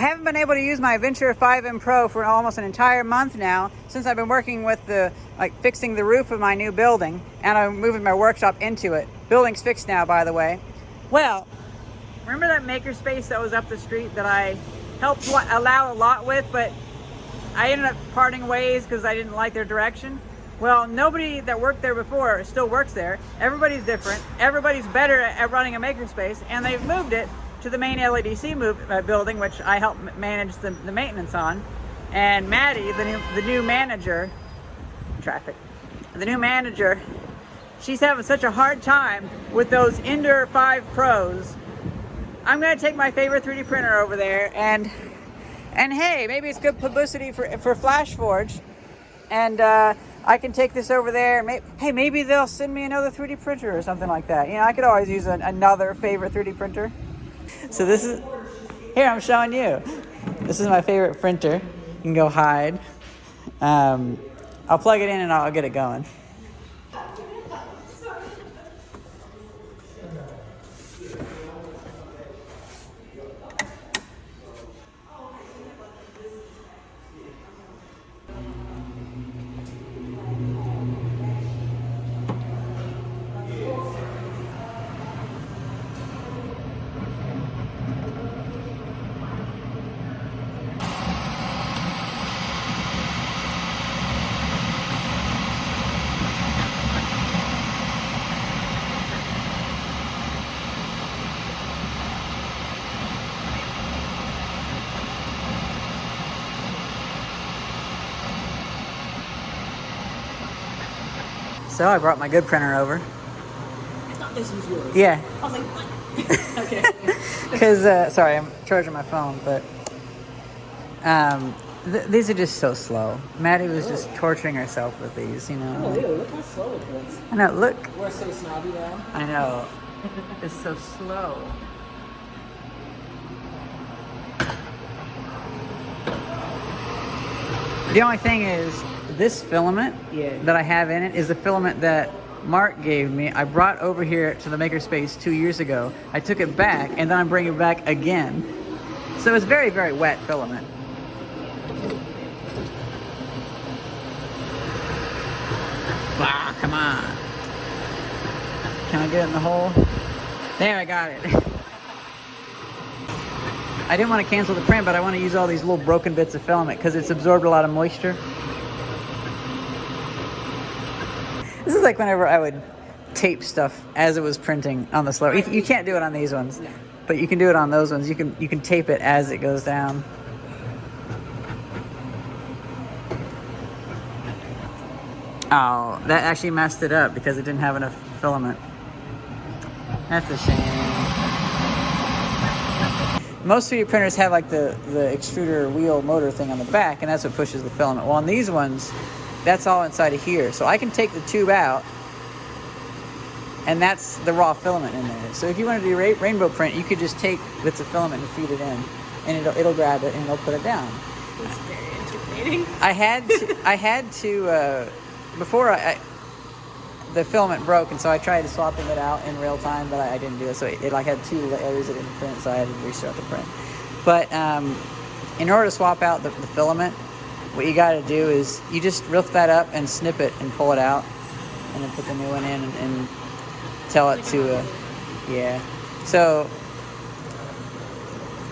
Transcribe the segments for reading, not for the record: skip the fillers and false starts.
haven't been able to use my Adventurer 5M Pro for almost an entire month now, since I've been working with fixing the roof of my new building, and I'm moving my workshop into it. Building's fixed now, by the way. Well, remember that Makerspace that was up the street that I helped allow a lot with, but I ended up parting ways because I didn't like their direction? Well, nobody that worked there before still works there. Everybody's different. Everybody's better at running a Makerspace, and they've moved it to the main LEDC building, which I help manage the maintenance on. And Maddie, the new manager, the new manager, she's having such a hard time with those Ender 5 Pros. I'm gonna take my favorite 3D printer over there, and hey, maybe it's good publicity for Flashforge, and I can take this over there. Hey, maybe they'll send me another 3D printer or something like that. You know, I could always use another favorite 3D printer. So this is, here, I'm showing you. This is my favorite printer. You can go hide. I'll plug it in and I'll get it going. So I brought my good printer over. I thought this was yours. Yeah. I was like, what? Okay. Because, sorry, I'm charging my phone, but these are just so slow. Maddie was just torturing herself with these, you know. Oh, ew, look how slow it prints. I know, look. We're so snobby now. I know. It's so slow. The only thing is, this filament that I have in it is the filament that Mark gave me. I brought over here to the Makerspace 2 years ago. I took it back, and then I'm bringing it back again. So it's very, very wet filament. Ah, come on. Can I get it in the hole? There, I got it. I didn't want to cancel the print, but I want to use all these little broken bits of filament because it's absorbed a lot of moisture. This is like whenever I would tape stuff as it was printing on the slower. You can't do it on these ones, but you can do it on those ones. You can tape it as it goes down. Oh, that actually messed it up because it didn't have enough filament. That's a shame. Most 3D printers have like the extruder wheel motor thing on the back, and that's what pushes the filament. Well, on these ones, that's all inside of here. So I can take the tube out, and that's the raw filament in there. So if you want to do rainbow print, you could just take bits of filament and feed it in, and it'll grab it and it'll put it down. It's very intimidating. I had to before the filament broke, and so I tried swapping it out in real time, but I didn't do it. So it like had 2 layers that didn't print, so I had to restart the print. But in order to swap out the filament, what you got to do is you just lift that up and snip it and pull it out, and then put the new one in and tell it to, yeah. So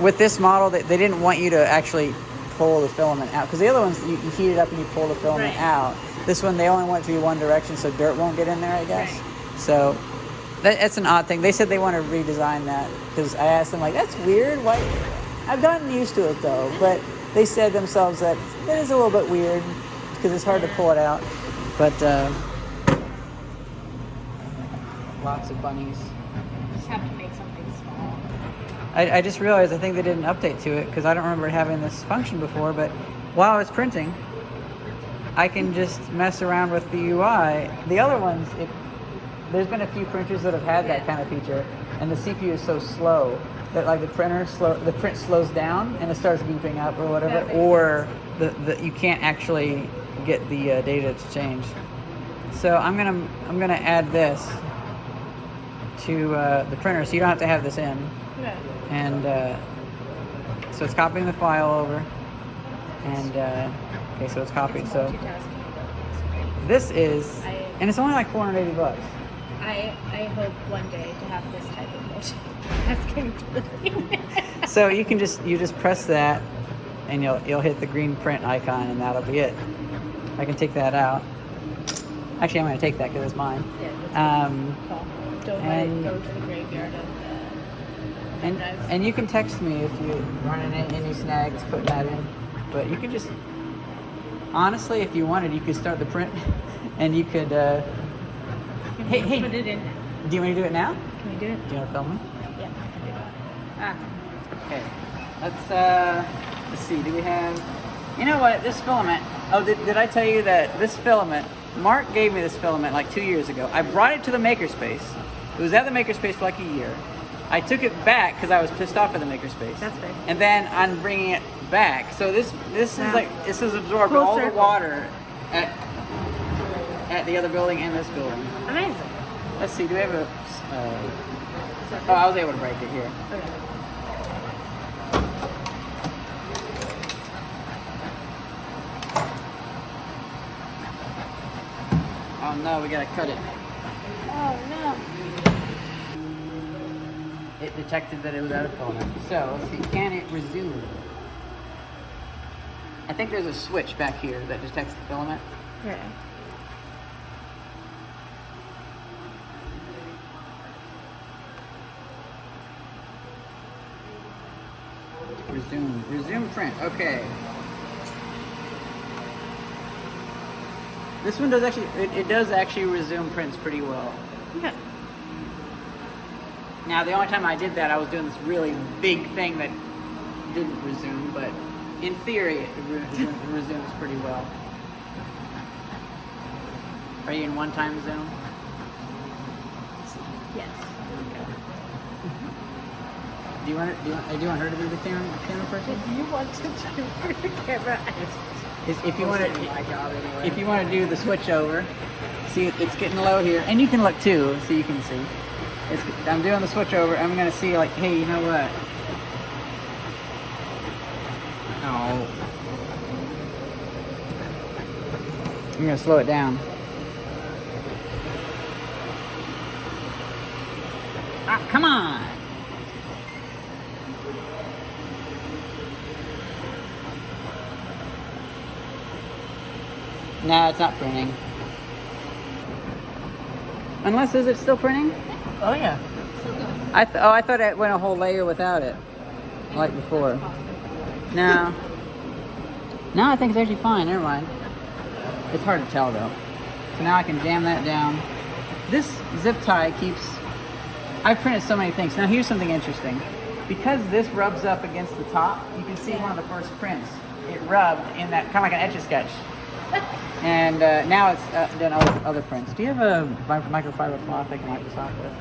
with this model, they didn't want you to actually pull the filament out, because the other ones you heat it up and you pull the filament out. This one, they only want it to be one direction, so dirt won't get in there, I guess. So that's an odd thing. They said they want to redesign that, because I asked them, like, that's weird. Why? I've gotten used to it though, but they said themselves that it is a little bit weird because it's hard to pull it out. But lots of bunnies. You just have to make something small. I just realized I think they did an update to it, because I don't remember having this function before, but while it's printing, I can just mess around with the UI. The other ones, there's been a few printers that have had that kind of feature, and the CPU is so slow that like the print slows down and it starts beeping up or whatever, or you can't actually get the data to change. So I'm gonna add this to the printer, so you don't have to have this in. Yeah. And so it's copying the file over. And, okay, so it's copied. So Multitasking. this is, and it's only like $480. I hope one day to have this type of multitasking ability. So you just press that, and you'll hit the green print icon, and that'll be it. I can take that out. Actually, I'm going to take that because it's mine. Yeah, that's cool. Don't let and- it go to the graveyard of the drives. And you can text me if you run into any snags putting that in. But you could just, honestly, if you wanted, you could start the print, and you could. Hey, Put it in. do you want to do it now? Can we do it? Do you want to film me? Yeah, I can do that. Okay. Let's see. Do we have? You know what? This filament. Oh, did I tell you that this filament? Mark gave me this filament like 2 years ago. I brought it to the Makerspace. It was at the Makerspace for like a year. I took it back because I was pissed off at the Makerspace. That's fair. And then I'm bringing it back. So this is Wow. like this has absorbed Full all the circle. water at the other building and this building. Amazing. Let's see. Do we have a? Oh, I was able to break it here. Okay. Oh no, we gotta cut it. Oh no. It detected that it was out of filament. So let's see, can it resume? I think there's a switch back here that detects the filament. Okay. Resume print. Okay. This one does actually, it does actually resume prints pretty well. Okay. Now the only time I did that, I was doing this really big thing that didn't resume, but in theory, it resumes pretty well. Are you in one-time zoom? Yes. Do you want her to do the camera person? If you want to do the camera, If you want to, my job anyway. if you want to do the switch over, see it's getting low here, and you can look too, so you can see. I'm doing the switch over. I'm gonna see like, hey, you know what? Oh, I'm gonna slow it down. Ah, come on! No, it's not printing. Unless, is it still printing? Oh yeah. I thought it went a whole layer without it, like before. No. No, I think it's actually fine. Never mind. It's hard to tell though. So now I can jam that down. This zip tie keeps. I've printed so many things. Now here's something interesting. Because this rubs up against the top, you can see one of the first prints. It rubbed in that kind of like an Etch-a-Sketch. And now it's done other prints. Do you have a microfiber cloth I can wipe this off with?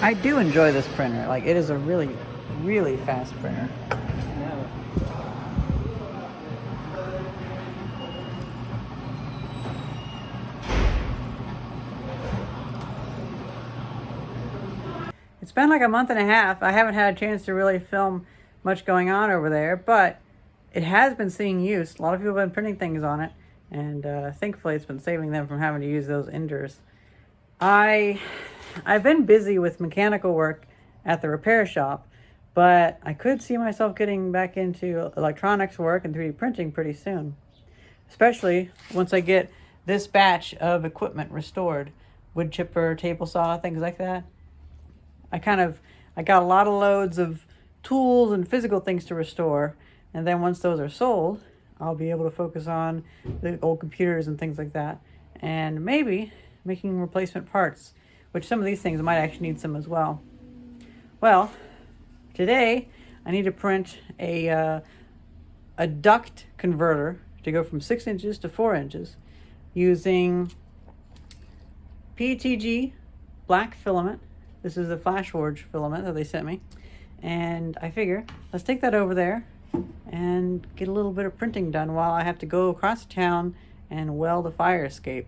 I do enjoy this printer. Like, it is a really, really fast printer. It's been like a month and a half. I haven't had a chance to really film much going on over there, but it has been seeing use. A lot of people have been printing things on it, and thankfully it's been saving them from having to use those enders. I've been busy with mechanical work at the repair shop, but I could see myself getting back into electronics work and 3D printing pretty soon, especially once I get this batch of equipment restored. Wood chipper, table saw, things like that. I got a lot of loads of tools and physical things to restore, and then once those are sold, I'll be able to focus on the old computers and things like that, and maybe making replacement parts, which some of these things might actually need some as well. Well, today I need to print a duct converter to go from 6 inches to 4 inches using PETG black filament. This is the Flashforge filament that they sent me. And I figure, let's take that over there and get a little bit of printing done while I have to go across town and weld a fire escape.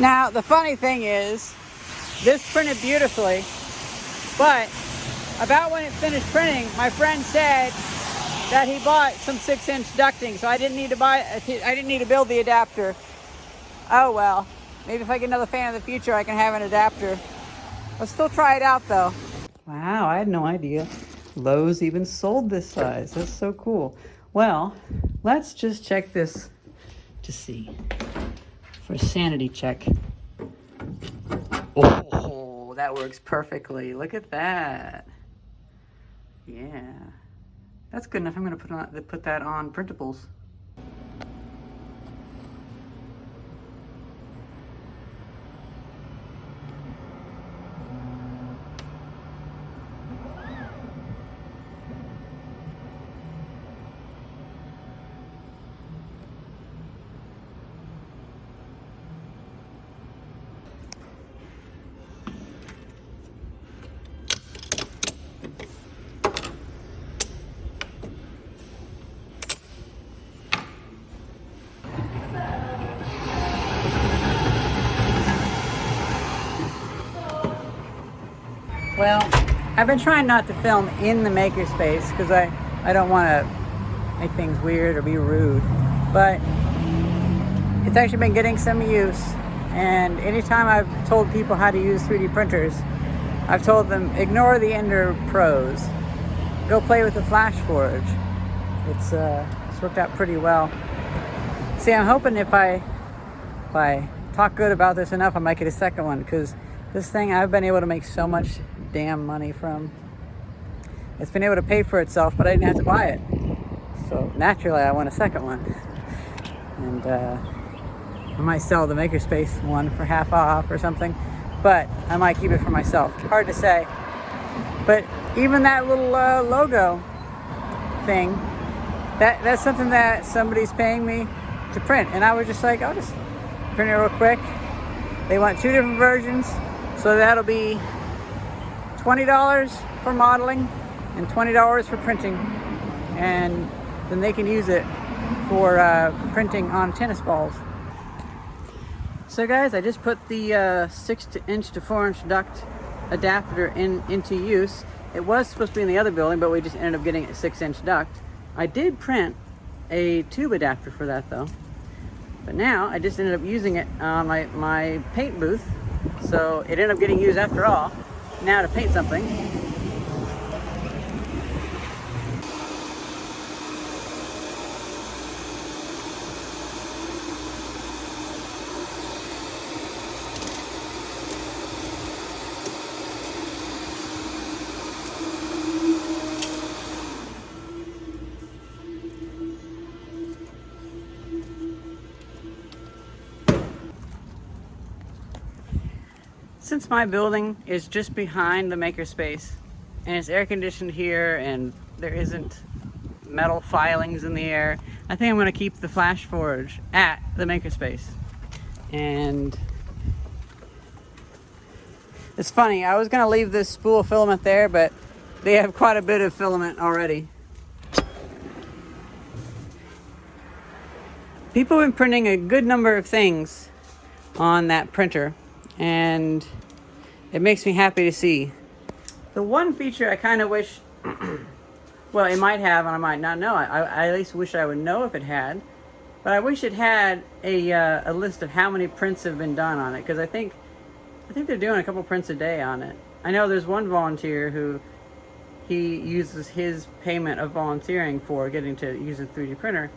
Now, the funny thing is, this printed beautifully, but about when it finished printing, my friend said that he bought some 6-inch ducting, so I didn't need to build the adapter. Oh well, maybe if I get another fan in the future, I can have an adapter. Let's still try it out though. Wow, I had no idea Lowe's even sold this size. That's so cool. Well, let's just check this to see. For a sanity check. Oh, that works perfectly. Look at that. Yeah. That's good enough. I'm going to put that on printables. Well, I've been trying not to film in the Makerspace because I don't want to make things weird or be rude, but it's actually been getting some use, and anytime I've told people how to use 3D printers, I've told them ignore the Ender Pros, go play with the Flashforge. It's worked out pretty well. See, I'm hoping if I talk good about this enough, I might get a second one, because this thing I've been able to make so much damn money from. It's been able to pay for itself, but I didn't have to buy it. So naturally I want a second one. And I might sell the Makerspace one for half off or something, but I might keep it for myself. Hard to say. But even that little logo thing, that's something that somebody's paying me to print. And I was just like, I'll just print it real quick. They want 2 different versions, so that'll be $20 for modeling and $20 for printing, and then they can use it for printing on tennis balls. So guys, I just put the 6-inch to 4-inch duct adapter into use. It was supposed to be in the other building, but we just ended up getting a 6-inch duct. I did print a tube adapter for that though, but now I just ended up using it on my paint booth, so it ended up getting used after all. Now to paint something. Since my building is just behind the Makerspace and it's air conditioned here and there isn't metal filings in the air, I think I'm going to keep the Flashforge at the Makerspace. And it's funny, I was going to leave this spool of filament there, but they have quite a bit of filament already. People have been printing a good number of things on that printer, and it makes me happy to see. The one feature I kind of wish, well, it might have and I might not know. I at least wish I would know if it had, but I wish it had a list of how many prints have been done on it, because I think they're doing a couple prints a day on it. I know there's one volunteer who he uses his payment of volunteering for getting to use a 3D printer,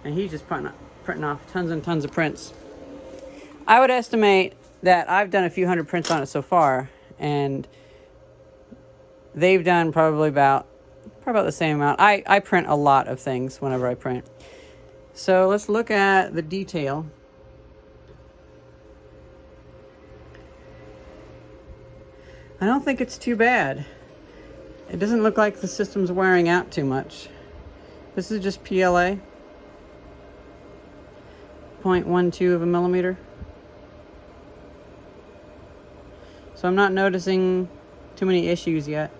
and he's just printing off tons and tons of prints. I would estimate that I've done a few hundred prints on it so far, and they've done probably about the same amount. I print a lot of things whenever I print. So let's look at the detail. I don't think it's too bad. It doesn't look like the system's wearing out too much. This is just PLA, 0.12 of a millimeter. So I'm not noticing too many issues yet.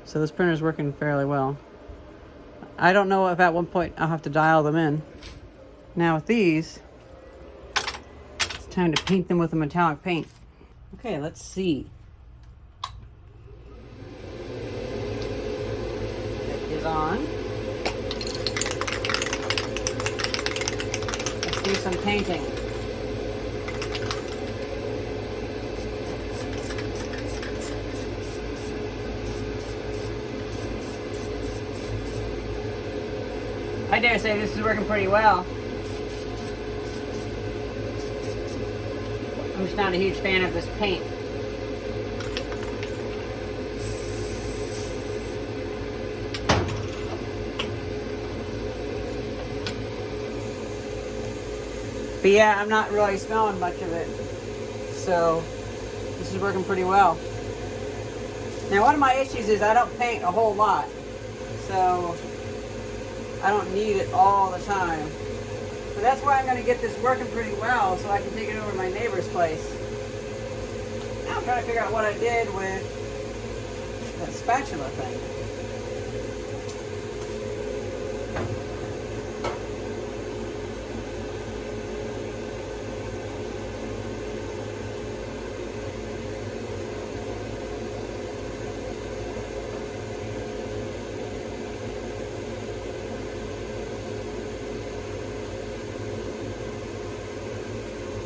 So this printer's working fairly well. I don't know if at one point I'll have to dial them in. Now with these, it's time to paint them with a metallic paint. Okay, let's see. It is on. Let's do some painting. I dare say this is working pretty well. I'm just not a huge fan of this paint. But yeah, I'm not really smelling much of it. So this is working pretty well. Now one of my issues is I don't paint a whole lot. So I don't need it all the time. But that's why I'm going to get this working pretty well so I can take it over to my neighbor's place. Now I'm trying to figure out what I did with that spatula thing.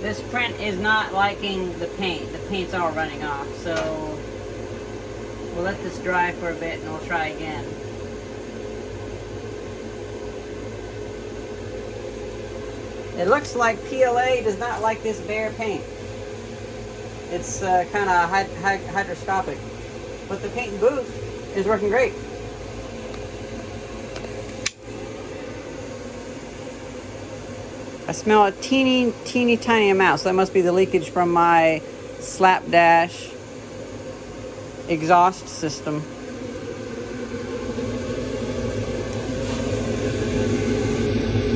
This print is not liking the paint. The paint's all running off, so we'll let this dry for a bit and we'll try again. It looks like PLA does not like this bare paint. It's kind of hydroscopic, but the paint booth is working great. I smell a teeny tiny amount, so that must be the leakage from my slapdash exhaust system.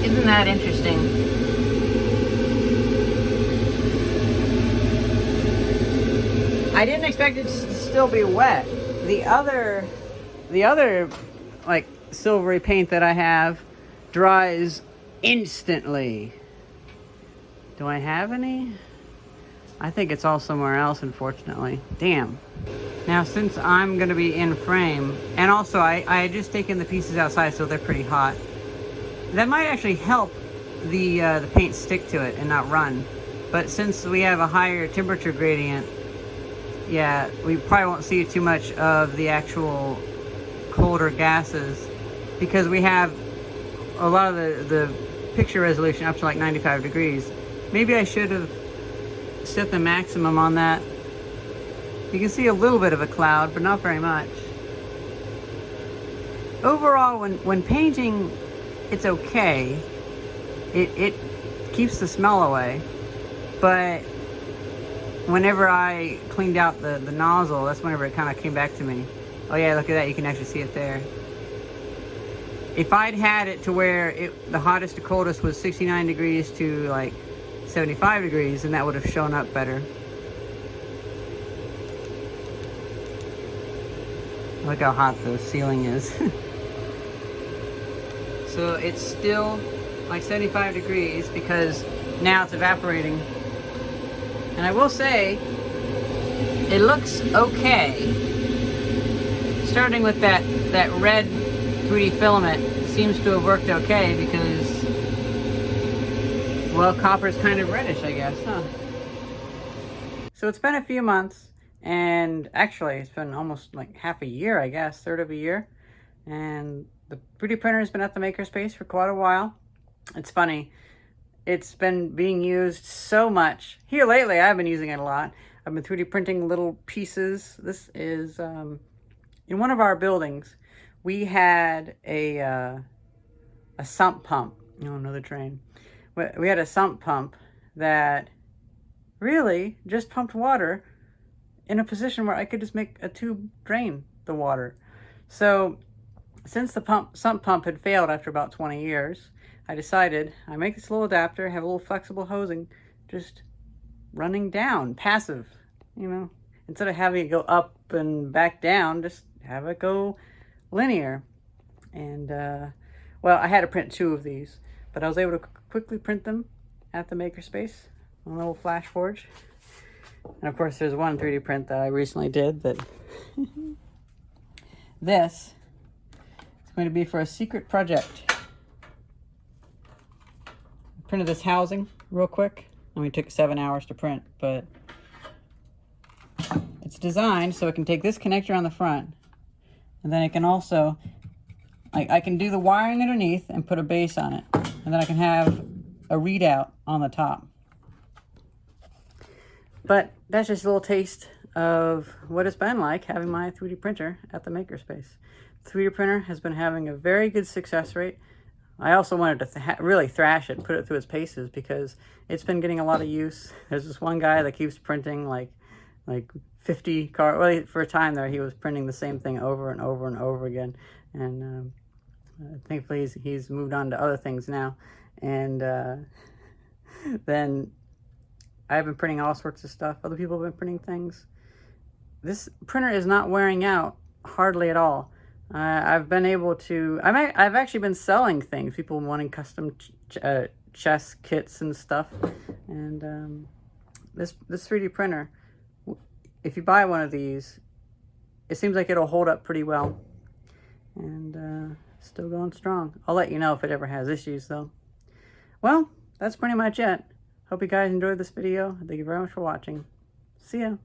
Isn't that interesting? I didn't expect it to still be wet. The other like silvery paint that I have dries instantly. Do I have any? I think it's all somewhere else, unfortunately. Damn. Now, since I'm going to be in frame, and also I had just taken the pieces outside, so they're pretty hot. That might actually help the paint stick to it and not run. But since we have a higher temperature gradient, yeah, we probably won't see too much of the actual colder gases because we have a lot of the picture resolution up to like 95 degrees. Maybe I should have set the maximum on that. You can see a little bit of a cloud, but not very much. Overall, when painting, it's okay. It keeps the smell away. But whenever I cleaned out the nozzle, that's whenever it kind of came back to me. Oh yeah, look at that. You can actually see it there. If I'd had it to where the hottest to coldest was 69 degrees to like 75 degrees, then that would have shown up better. Look how hot the ceiling is. So it's still like 75 degrees because now it's evaporating. And I will say, it looks okay. Starting with that red 3D filament seems to have worked okay because, well, copper's kind of reddish, I guess, huh? So it's been a few months, and actually it's been almost like half a year, I guess, third of a year. And the 3D printer has been at the Makerspace for quite a while. It's funny. It's been being used so much. Here lately, I've been using it a lot. I've been 3D printing little pieces. This is In one of our buildings, we had a sump pump. Oh, another train. We had a sump pump that really just pumped water in a position where I could just make a tube drain the water. So since the sump pump had failed after about 20 years, I decided I make this little adapter, have a little flexible hosing, just running down, passive, you know. Instead of having it go up and back down, just have it go linear. And, well, I had to print 2 of these, but I was able to quickly print them at the Makerspace on a little Flashforge. And of course, there's one 3D print that I recently did that this is going to be for a secret project. I printed this housing real quick. I mean, it took 7 hours to print, but it's designed so it can take this connector on the front, and then it can also, I can do the wiring underneath and put a base on it, and then I can have a readout on the top. But that's just a little taste of what it's been like having my 3D printer at the Makerspace. The 3D printer has been having a very good success rate. I also wanted to really thrash it, put it through its paces, because it's been getting a lot of use. There's this one guy that keeps printing like 50 cards. Well, for a time there, he was printing the same thing over and over and over again. And thankfully, he's moved on to other things now. And then I've been printing all sorts of stuff. Other people have been printing things. This printer is not wearing out hardly at all. I've been able to, I've actually been selling things, people wanting custom chess kits and stuff. And this 3D printer, if you buy one of these, it seems like it'll hold up pretty well. And still going strong. I'll let you know if it ever has issues though. Well, that's pretty much it. Hope you guys enjoyed this video. Thank you very much for watching. See ya.